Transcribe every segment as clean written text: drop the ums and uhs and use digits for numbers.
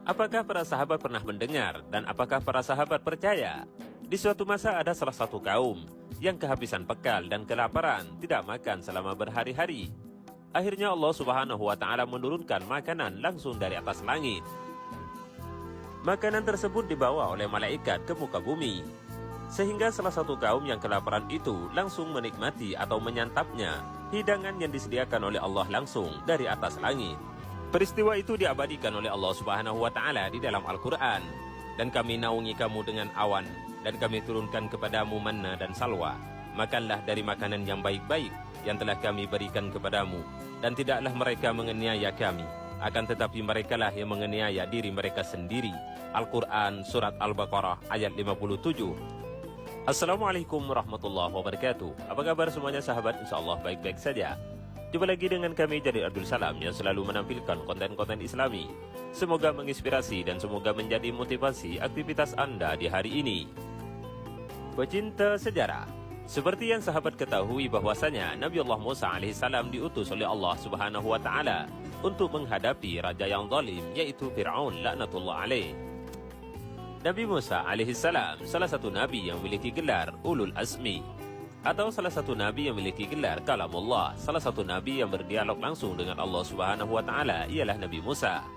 Apakah para sahabat pernah mendengar dan apakah para sahabat percaya? Di suatu masa ada salah satu kaum yang kehabisan bekal dan kelaparan, tidak makan selama berhari-hari. Akhirnya Allah Subhanahu wa Ta'ala menurunkan makanan langsung dari atas langit. Makanan tersebut dibawa oleh malaikat ke muka bumi, sehingga salah satu kaum yang kelaparan itu langsung menikmati atau menyantapnya hidangan yang disediakan oleh Allah langsung dari atas langit. Peristiwa itu diabadikan oleh Allah Subhanahu wa Ta'ala di dalam Al-Quran. Dan kami naungi kamu dengan awan, dan kami turunkan kepadamu manna dan salwa. Makanlah dari makanan yang baik-baik yang telah kami berikan kepadamu, dan tidaklah mereka menganiaya kami, akan tetapi merekalah yang menganiaya diri mereka sendiri. Al-Quran Surat Al-Baqarah ayat 57. Assalamualaikum warahmatullahi wabarakatuh. Apa kabar semuanya sahabat? InsyaAllah baik-baik saja. Jumpa lagi dengan kami Jadir Abdul Salam yang selalu menampilkan konten-konten Islami. Semoga menginspirasi dan semoga menjadi motivasi aktivitas Anda di hari ini. Pecinta sejarah, seperti yang sahabat ketahui bahwasanya Nabi Allah Musa alaihissalam diutus oleh Allah Subhanahu wa Ta'ala untuk menghadapi raja yang zalim, yaitu Fir'aun laknatullah alaih. Nabi Musa alaihissalam salah satu nabi yang memiliki gelar Ulul Azmi, atau salah satu nabi yang memiliki gelar Kalamullah. Salah satu nabi yang berdialog langsung dengan Allah Subhanahu wa Ta'ala ialah Nabi Musa.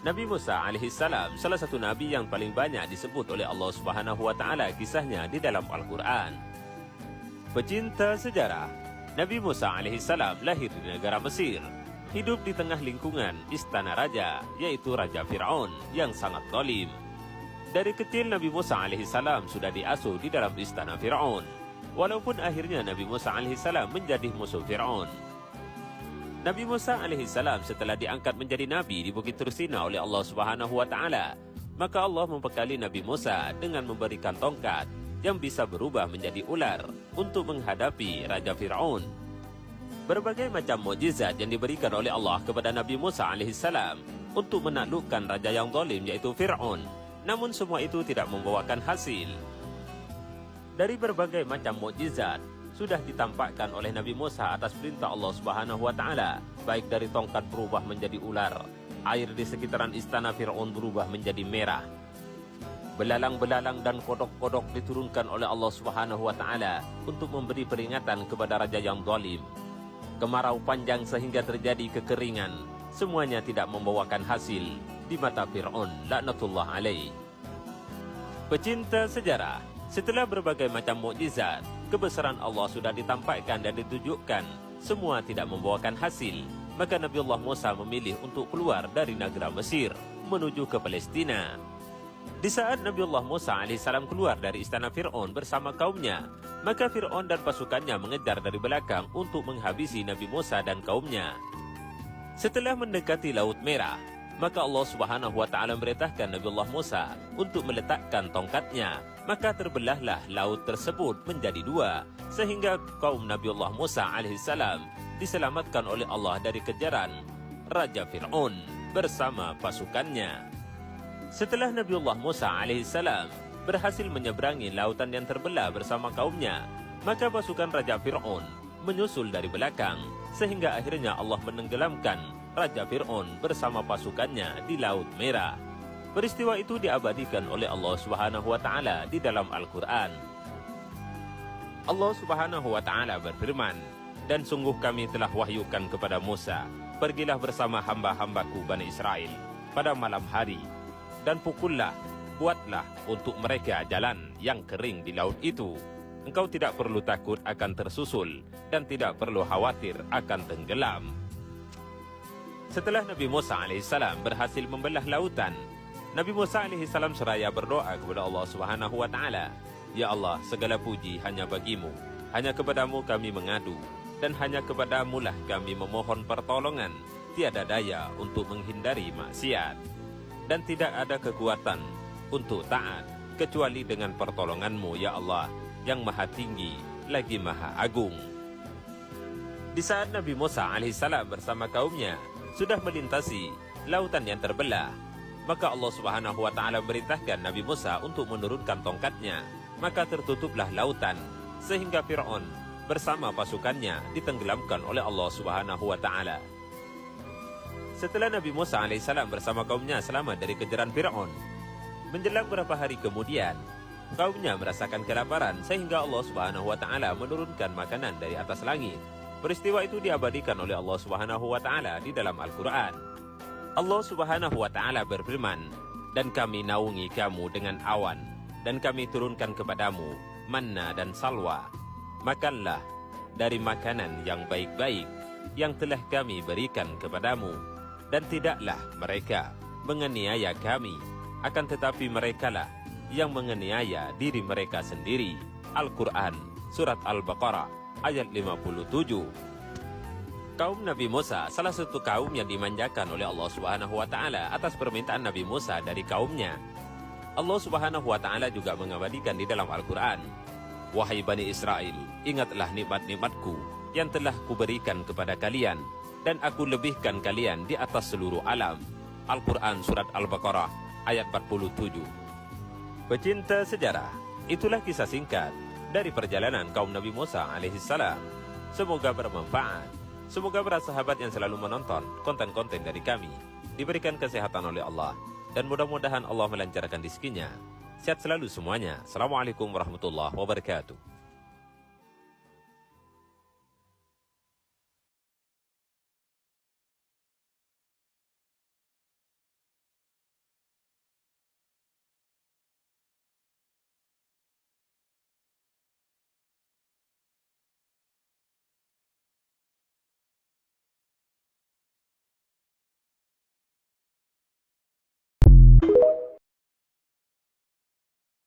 Nabi Musa alaihissalam salah satu nabi yang paling banyak disebut oleh Allah Subhanahu wa Ta'ala kisahnya di dalam Al-Quran. Pecinta sejarah, Nabi Musa alaihissalam lahir di negara Mesir, hidup di tengah lingkungan istana raja, yaitu Raja Fir'aun yang sangat zalim. Dari kecil Nabi Musa alaihissalam sudah diasuh di dalam istana Fir'aun, walaupun akhirnya Nabi Musa alaihissalam menjadi musuh Fir'aun. Nabi Musa alaihissalam setelah diangkat menjadi nabi di Bukit Tursina oleh Allah Subhanahu wa Ta'ala, maka Allah membekali Nabi Musa dengan memberikan tongkat yang bisa berubah menjadi ular untuk menghadapi Raja Fir'aun. Berbagai macam mukjizat yang diberikan oleh Allah kepada Nabi Musa alaihissalam untuk menaklukkan raja yang zalim, yaitu Fir'aun, namun semua itu tidak membawakan hasil. Dari berbagai macam mukjizat sudah ditampakkan oleh Nabi Musa atas perintah Allah Subhanahu wa Ta'ala, baik dari tongkat berubah menjadi ular, air di sekitaran istana Fir'aun berubah menjadi merah, belalang-belalang dan kodok-kodok diturunkan oleh Allah Subhanahu wa Ta'ala untuk memberi peringatan kepada raja yang zalim, kemarau panjang sehingga terjadi kekeringan, semuanya tidak membawakan hasil di mata Fir'aun laknatullah alaih. Pecinta sejarah, setelah berbagai macam mukjizat, kebesaran Allah sudah ditampakkan dan ditunjukkan, semua tidak membawakan hasil. Maka Nabi Allah Musa memilih untuk keluar dari negara Mesir menuju ke Palestina. Di saat Nabi Allah Musa alaihissalam keluar dari istana Fir'aun bersama kaumnya, maka Fir'aun dan pasukannya mengejar dari belakang untuk menghabisi Nabi Musa dan kaumnya. Setelah mendekati Laut Merah, maka Allah Subhanahu wa Ta'ala memerintahkan Nabi Allah Musa untuk meletakkan tongkatnya. Maka terbelahlah laut tersebut menjadi dua, sehingga kaum Nabi Allah Musa alaihissalam diselamatkan oleh Allah dari kejaran Raja Fir'aun bersama pasukannya. Setelah Nabi Allah Musa alaihissalam berhasil menyeberangi lautan yang terbelah bersama kaumnya, maka pasukan Raja Fir'aun menyusul dari belakang, sehingga akhirnya Allah menenggelamkan Raja Fir'aun bersama pasukannya di Laut Merah. Peristiwa itu diabadikan oleh Allah Subhanahu wa Ta'ala di dalam Al-Quran. Allah Subhanahu wa Ta'ala berfirman, "Dan sungguh kami telah wahyukan kepada Musa, pergilah bersama hamba-hambaku Bani Israel pada malam hari, dan pukullah, buatlah untuk mereka jalan yang kering di laut itu. Engkau tidak perlu takut akan tersusul, dan tidak perlu khawatir akan tenggelam." Setelah Nabi Musa alaihissalam berhasil membelah lautan, Nabi Musa alaihissalam seraya berdoa kepada Allah Subhanahu wa Ta'ala, "Ya Allah, segala puji hanya bagimu, hanya kepadamu kami mengadu, dan hanya kepadamu lah kami memohon pertolongan. Tiada daya untuk menghindari maksiat, dan tidak ada kekuatan untuk taat kecuali dengan pertolonganmu, ya Allah, yang maha tinggi lagi maha agung." Di saat Nabi Musa alaihissalam bersama kaumnya sudah melintasi lautan yang terbelah, maka Allah Subhanahu wa Ta'ala memerintahkan Nabi Musa untuk menurunkan tongkatnya. Maka tertutuplah lautan, sehingga Fir'aun bersama pasukannya ditenggelamkan oleh Allah Subhanahu wa Ta'ala. Setelah Nabi Musa alaihissalam bersama kaumnya selamat dari kejaran Fir'aun, menjelang beberapa hari kemudian, kaumnya merasakan kelaparan sehingga Allah Subhanahu wa taala menurunkan makanan dari atas langit. Peristiwa itu diabadikan oleh Allah Subhanahu wa taala di dalam Al-Qur'an. Allah Subhanahu wa taala berfirman, "Dan kami naungi kamu dengan awan, dan kami turunkan kepadamu manna dan salwa. Makanlah dari makanan yang baik-baik yang telah kami berikan kepadamu, dan tidaklah mereka menganiaya kami, akan tetapi merekalah yang menganiaya diri mereka sendiri." Al-Quran, Surat Al-Baqarah, ayat 57. Kaum Nabi Musa salah satu kaum yang dimanjakan oleh Allah Subhanahu wa taala atas permintaan Nabi Musa dari kaumnya. Allah Subhanahu wa taala juga mengabadikan di dalam Al-Quran, "Wahai Bani Israel, ingatlah nikmat-nikmatku yang telah kuberikan kepada kalian, dan aku lebihkan kalian di atas seluruh alam." Al-Quran Surat Al-Baqarah ayat 47. Pecinta sejarah, itulah kisah singkat dari perjalanan kaum Nabi Musa alaihissalam. Semoga bermanfaat. Semoga para sahabat yang selalu menonton konten-konten dari kami diberikan kesehatan oleh Allah, dan mudah-mudahan Allah melancarkan rezekinya. Sehat selalu semuanya. Assalamualaikum warahmatullahi wabarakatuh.